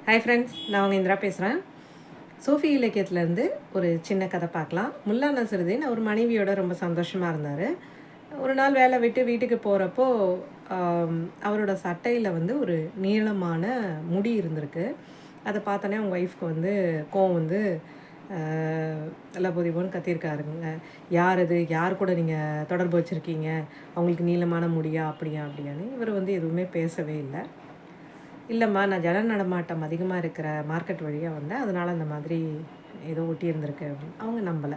Hi friends, நான் உங்கள் இந்திரா பேசுகிறேன். சூஃபி இலக்கியத்துலேருந்து ஒரு சின்ன கதை பார்க்கலாம். முல்லா நஸ்ருதீன் அவர் மனைவியோட ரொம்ப சந்தோஷமாக இருந்தார். ஒரு நாள் வேலை விட்டு வீட்டுக்கு போகிறப்போ அவரோட சட்டையில் வந்து ஒரு நீளமான முடி இருந்திருக்கு. அதை பார்த்தோன்னே அவங்க ஒய்ஃப்க்கு வந்து கோவம் வந்து லபோதிபோன்னு கத்தியிருக்காருங்க. யார் அது, யார் கூட நீங்கள் தொடர்பு வச்சுருக்கீங்க, அவங்களுக்கு நீளமான முடியா அப்படியா அப்படியான்னு. இவர் வந்து எதுவுமே பேசவே இல்லை. இல்லைம்மா, நான் ஜன நடமாட்டம் அதிகமாக இருக்கிற மார்க்கெட் வழியாக வந்தேன், அதனால் அந்த மாதிரி ஏதோ ஒட்டியிருந்திருக்கு அப்படின்னு. அவங்க நம்பலை.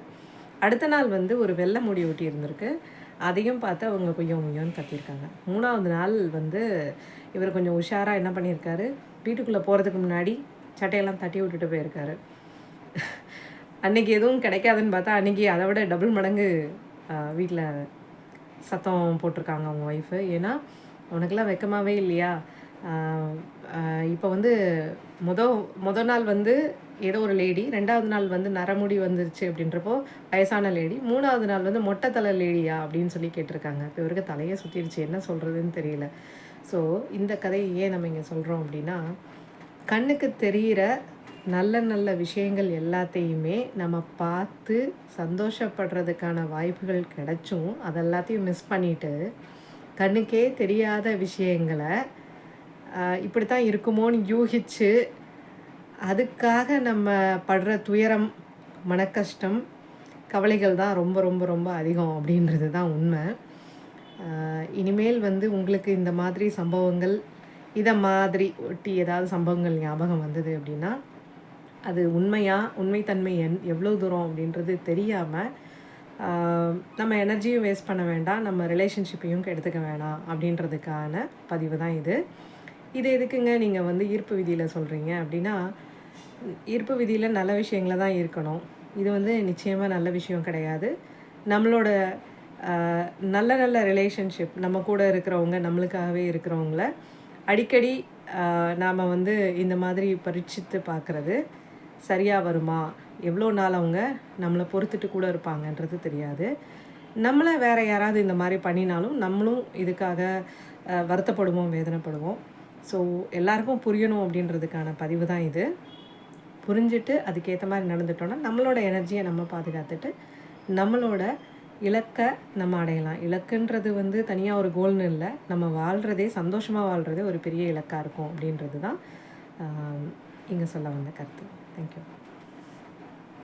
அடுத்த நாள் வந்து ஒரு வெள்ளை முடி ஒட்டி இருந்திருக்கு. அதையும் பார்த்து அவங்க கொய்யோன்னு கத்தியிருக்காங்க. 3வது நாள் வந்து இவர் கொஞ்சம் உஷாராக என்ன பண்ணியிருக்காரு, வீட்டுக்குள்ளே போகிறதுக்கு முன்னாடி சட்டையெல்லாம் தட்டி விட்டுட்டு போயிருக்காரு. அன்றைக்கி எதுவும் கிடைக்காதுன்னு பார்த்தா அன்றைக்கி அதை விட டபுள் மடங்கு வீட்டில் சத்தம் போட்டிருக்காங்க அவங்க ஒய்ஃபு. ஏன்னா, உனக்கெல்லாம் வெக்கமாகவே இல்லையா, இப்போ வந்து மொதல் நாள் வந்து ஏதோ ஒரு லேடி, 2வது நாள் வந்து நரமுடி வந்துருச்சு அப்படின்றப்போ வயசான லேடி, 3வது நாள் வந்து மொட்டை தலை லேடியா அப்படின்னு சொல்லி கேட்டிருக்காங்க. இப்போ இவருக்கு தலையே சுற்றிடுச்சு, என்ன சொல்கிறதுன்னு தெரியல. ஸோ இந்த கதையை ஏன் நம்ம இங்கே சொல்கிறோம் அப்படின்னா, கண்ணுக்கு தெரிகிற நல்ல நல்ல விஷயங்கள் எல்லாத்தையுமே நம்ம பார்த்து சந்தோஷப்படுறதுக்கான வாய்ப்புகள் கிடைச்சும் அதெல்லாத்தையும் மிஸ் பண்ணிவிட்டு, கண்ணுக்கே தெரியாத விஷயங்களை இப்படி தான் இருக்குமோன்னு யூகிச்சு அதுக்காக நம்ம படுற துயரம், மனக்கஷ்டம், கவலைகள் தான் ரொம்ப ரொம்ப ரொம்ப அதிகம் அப்படின்றது தான் உண்மை. இனிமேல் வந்து உங்களுக்கு இந்த மாதிரி சம்பவங்கள், இதை மாதிரி ஒட்டி ஏதாவது சம்பவங்கள் ஞாபகம் வந்தது அப்படின்னா, அது உண்மைத்தன்மை எவ்வளோ தூரம் அப்படின்றது தெரியாமல் நம்ம எனர்ஜியும் வேஸ்ட் பண்ண வேண்டாம், நம்ம ரிலேஷன்ஷிப்பையும் கெடுத்துக்க வேணாம் அப்படின்றதுக்கான பதிவு தான் இது. இது எதுக்குங்க நீங்கள் வந்து ஈர்ப்பு விதியில் சொல்கிறீங்க அப்படின்னா, ஈர்ப்பு விதியில் நல்ல விஷயங்கள தான் இருக்கணும். இது வந்து நிச்சயமாக நல்ல விஷயம் கிடையாது. நம்மளோட நல்ல நல்ல ரிலேஷன்ஷிப், நம்ம கூட இருக்கிறவங்க, நம்மளுக்காகவே இருக்கிறவங்கள அடிக்கடி நாம் வந்து இந்த மாதிரி பரீட்சித்து பார்க்குறது சரியாக வருமா, எவ்வளோ நாள் அவங்க நம்மளை பொறுத்துட்டு கூட இருப்பாங்கன்றது தெரியாது. நம்மளை வேறு யாராவது இந்த மாதிரி பண்ணினாலும் நம்மளும் இதுக்காக வருத்தப்படுவோம், வேதனைப்படுவோம். ஸோ எல்லாருக்கும் புரியணும் அப்படின்றதுக்கான பதிவு தான் இது. புரிஞ்சுட்டு அதுக்கேற்ற மாதிரி நடந்துட்டோன்னா நம்மளோட எனர்ஜியை நம்ம பாதுகாத்துட்டு நம்மளோட இலக்கை நம்ம அடையலாம். இலக்குன்றது வந்து தனியாக ஒரு கோல்னு இல்லை, நம்ம வாழ்கிறதே, சந்தோஷமாக வாழ்கிறதே ஒரு பெரிய இலக்காக இருக்கும் அப்படின்றது தான் இங்கே சொல்ல வந்த கருத்து. தேங்க்யூ.